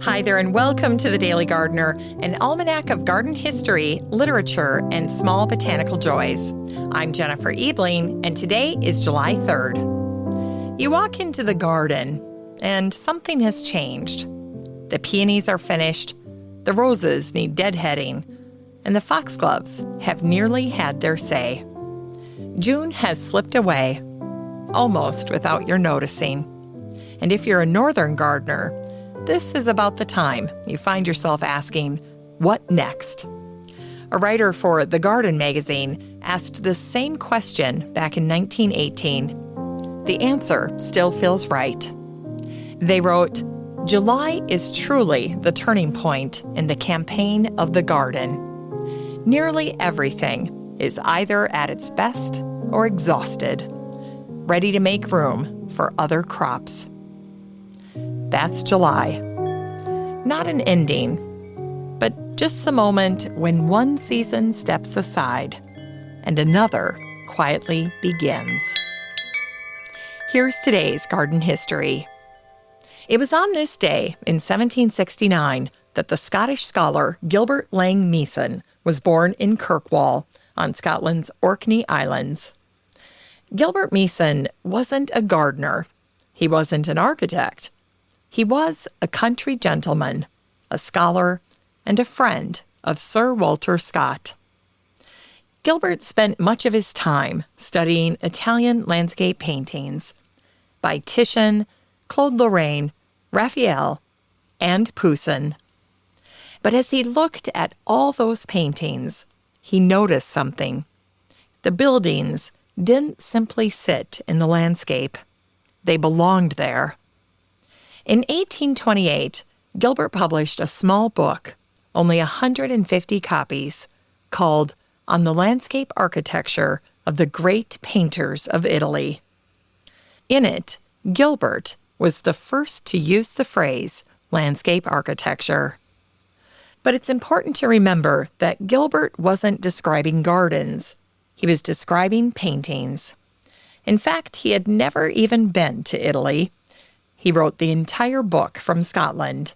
Hi there, and welcome to The Daily Gardener, an almanac of garden history, literature, and small botanical joys. I'm Jennifer Ebling, and today is July 3rd. You walk into the garden, and something has changed. The peonies are finished, the roses need deadheading, and the foxgloves have nearly had their say. June has slipped away, almost without your noticing. And if you're a northern gardener, this is about the time you find yourself asking, what next? A writer for The Garden magazine asked the same question back in 1918. The answer still feels right. They wrote, "July is truly the turning point in the campaign of the garden. Nearly everything is either at its best or exhausted, ready to make room for other crops." That's July. Not an ending, but just the moment when one season steps aside and another quietly begins. Here's today's garden history. It was on this day in 1769 that the Scottish scholar Gilbert Laing Meason was born in Kirkwall on Scotland's Orkney Islands. Gilbert Meason wasn't a gardener. He wasn't an architect. He was a country gentleman, a scholar, and a friend of Sir Walter Scott. Gilbert spent much of his time studying Italian landscape paintings by Titian, Claude Lorraine, Raphael, and Poussin. But as he looked at all those paintings, he noticed something. The buildings didn't simply sit in the landscape. They belonged there. In 1828, Gilbert published a small book, only 150 copies, called On the Landscape Architecture of the Great Painters of Italy. In it, Gilbert was the first to use the phrase landscape architecture. But it's important to remember that Gilbert wasn't describing gardens. He was describing paintings. In fact, he had never even been to Italy. He wrote the entire book from Scotland,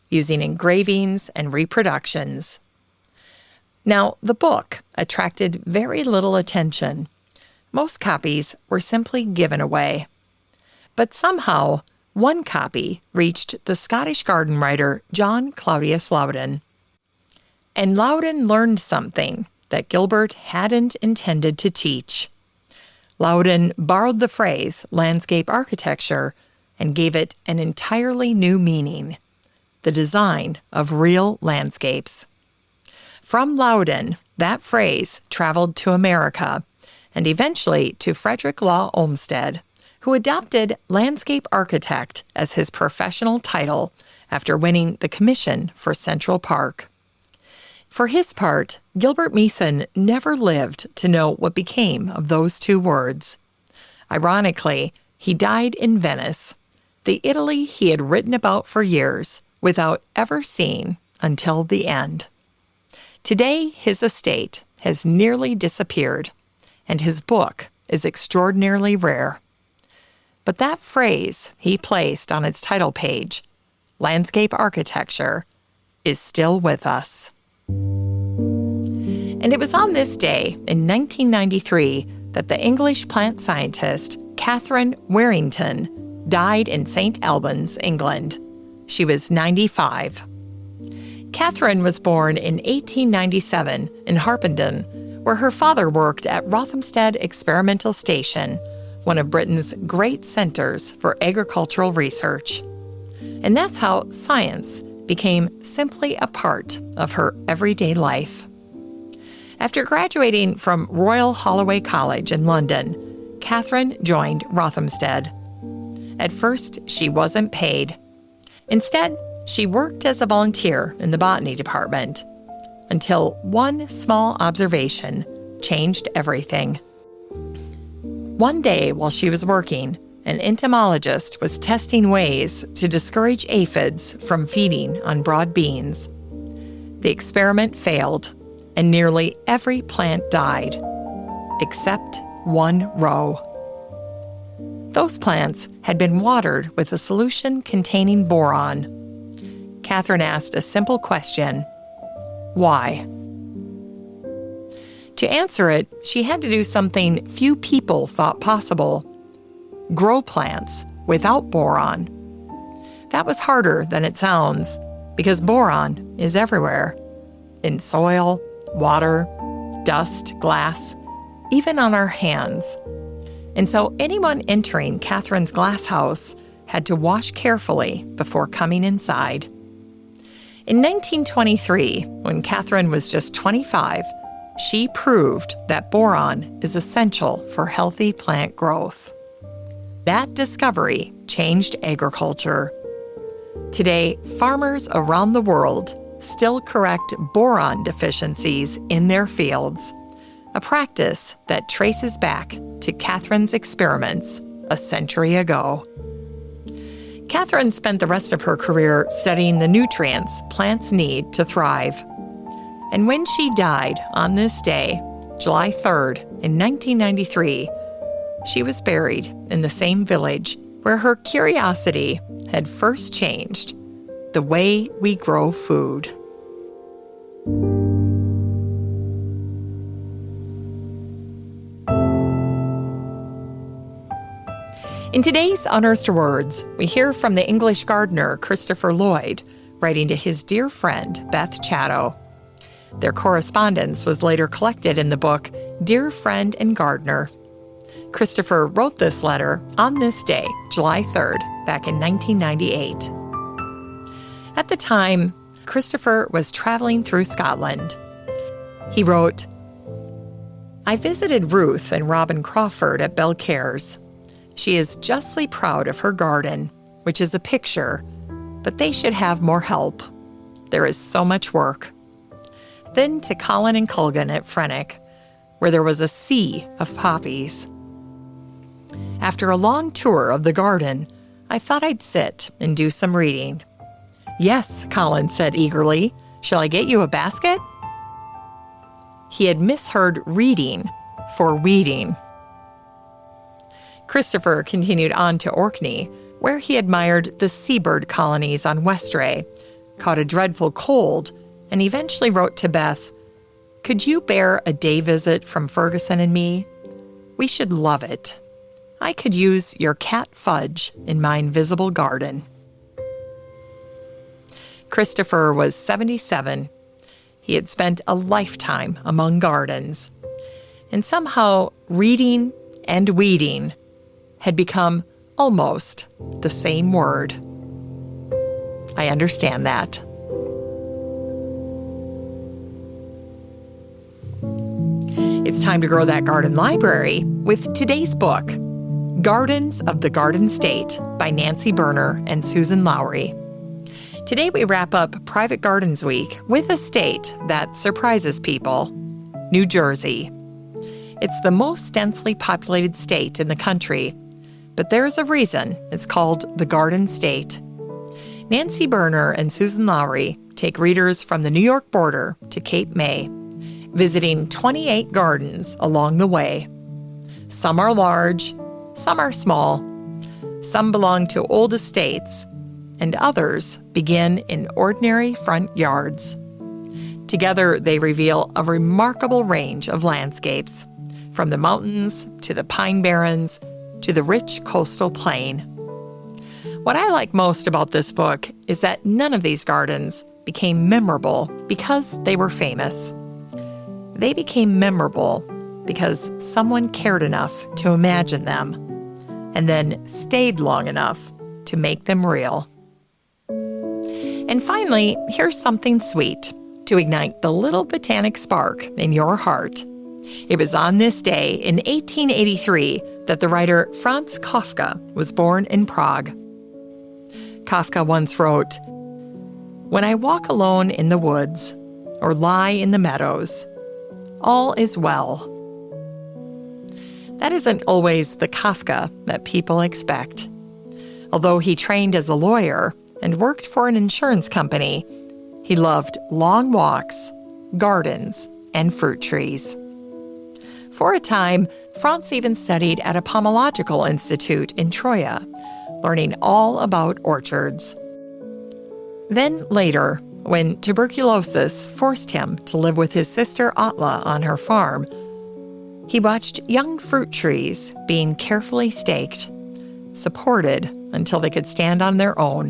using engravings and reproductions. Now, the book attracted very little attention. Most copies were simply given away. But somehow, one copy reached the Scottish garden writer John Claudius Loudon. And Loudon learned something that Gilbert hadn't intended to teach. Loudon borrowed the phrase landscape architecture and gave it an entirely new meaning: the design of real landscapes. From Loudon, that phrase traveled to America and eventually to Frederick Law Olmsted, who adopted landscape architect as his professional title after winning the commission for Central Park. For his part, Gilbert Meason never lived to know what became of those two words. Ironically, he died in Venice, the Italy he had written about for years, without ever seeing until the end. Today, his estate has nearly disappeared, and his book is extraordinarily rare. But that phrase he placed on its title page, landscape architecture, is still with us. And it was on this day in 1993 that the English plant scientist Katherine Warington died in St. Albans, England. She was 95. Katherine was born in 1897 in Harpenden, where her father worked at Rothamsted Experimental Station, one of Britain's great centers for agricultural research. And that's how science became simply a part of her everyday life. After graduating from Royal Holloway College in London, Katherine joined Rothamsted. At first, she wasn't paid. Instead, she worked as a volunteer in the botany department until one small observation changed everything. One day while she was working, an entomologist was testing ways to discourage aphids from feeding on broad beans. The experiment failed, and nearly every plant died, except one row. Those plants had been watered with a solution containing boron. Katherine asked a simple question: why? To answer it, she had to do something few people thought possible: grow plants without boron. That was harder than it sounds, because boron is everywhere. In soil, water, dust, glass, even on our hands. And so anyone entering Katherine's glass house had to wash carefully before coming inside. In 1923, when Katherine was just 25, she proved that boron is essential for healthy plant growth. That discovery changed agriculture. Today, farmers around the world still correct boron deficiencies in their fields, a practice that traces back to Katherine's experiments a century ago. Katherine spent the rest of her career studying the nutrients plants need to thrive. And when she died on this day, July 3rd, in 1993, she was buried in the same village where her curiosity had first changed the way we grow food. In today's Unearthed Words, we hear from the English gardener Christopher Lloyd, writing to his dear friend Beth Chatto. Their correspondence was later collected in the book Dear Friend and Gardener. Christopher wrote this letter on this day, July 3rd, back in 1998. At the time, Christopher was traveling through Scotland. He wrote, "I visited Ruth and Robin Crawford at Belcair's. She is justly proud of her garden, which is a picture, but they should have more help. There is so much work." Then to Colin and Culgan at Frenwick, where there was a sea of poppies. After a long tour of the garden, I thought I'd sit and do some reading. "Yes," Colin said eagerly. "Shall I get you a basket?" He had misheard reading for weeding. Christopher continued on to Orkney, where he admired the seabird colonies on Westray, caught a dreadful cold, and eventually wrote to Beth, "Could you bear a day visit from Ferguson and me? We should love it. I could use your cat fudge in my invisible garden." Christopher was 77. He had spent a lifetime among gardens. And somehow reading and weeding had become almost the same word. I understand that. It's time to grow that garden library with today's book, Gardens of the Garden State by Nancy Berner and Susan Lowry. Today we wrap up Private Gardens Week with a state that surprises people, New Jersey. It's the most densely populated state in the country, but there's a reason it's called the Garden State. Nancy Berner and Susan Lowry take readers from the New York border to Cape May, visiting 28 gardens along the way. Some are large, some are small, some belong to old estates, and others begin in ordinary front yards. Together, they reveal a remarkable range of landscapes, from the mountains to the pine barrens to the rich coastal plain. What I like most about this book is that none of these gardens became memorable because they were famous. They became memorable because someone cared enough to imagine them, and then stayed long enough to make them real. And finally, here's something sweet to ignite the little botanic spark in your heart. It was on this day in 1883 that the writer Franz Kafka was born in Prague. Kafka once wrote, "When I walk alone in the woods or lie in the meadows, all is well." That isn't always the Kafka that people expect. Although he trained as a lawyer and worked for an insurance company, he loved long walks, gardens, and fruit trees. For a time, Franz even studied at a pomological institute in Troia, learning all about orchards. Then later, when tuberculosis forced him to live with his sister Atla on her farm, he watched young fruit trees being carefully staked, supported until they could stand on their own.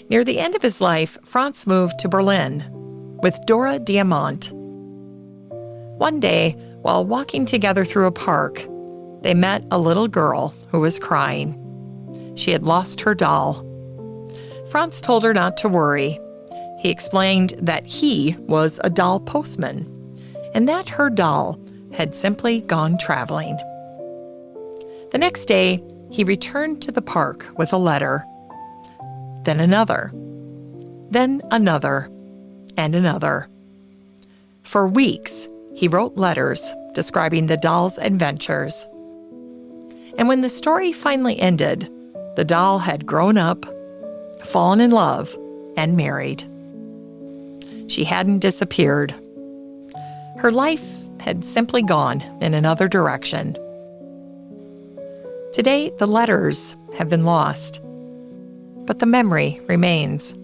Near the end of his life, Franz moved to Berlin with Dora Diamant. One day, while walking together through a park, they met a little girl who was crying. She had lost her doll. Franz told her not to worry. He explained that he was a doll postman and that her doll had simply gone traveling. The next day, he returned to the park with a letter. Then another. Then another. And another. For weeks, he wrote letters describing the doll's adventures. And when the story finally ended, the doll had grown up, fallen in love, and married. She hadn't disappeared. Her life had simply gone in another direction. Today, the letters have been lost, but the memory remains.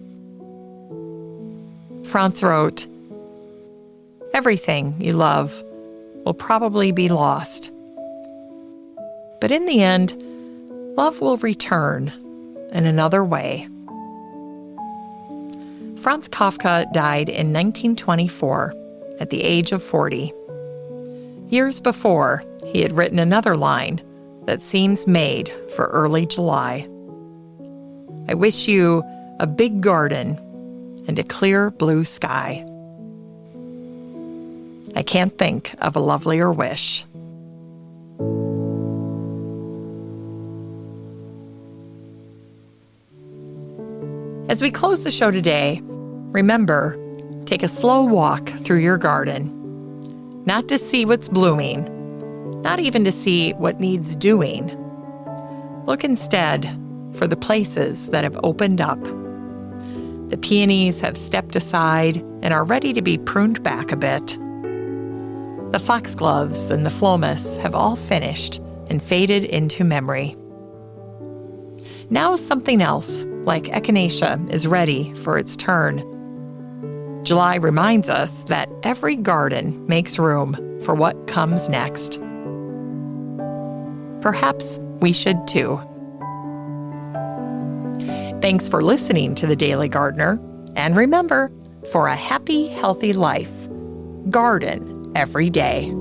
Franz wrote, "Everything you love will probably be lost. But in the end, love will return in another way." Franz Kafka died in 1924 at the age of 40. Years before, he had written another line that seems made for early July. "I wish you a big garden and a clear blue sky." I can't think of a lovelier wish. As we close the show today, remember, take a slow walk through your garden, not to see what's blooming, not even to see what needs doing. Look instead for the places that have opened up. The peonies have stepped aside and are ready to be pruned back a bit. The foxgloves and the phlomis have all finished and faded into memory. Now something else, like echinacea, is ready for its turn. July reminds us that every garden makes room for what comes next. Perhaps we should too. Thanks for listening to The Daily Gardener, and remember, for a happy, healthy life, garden every day.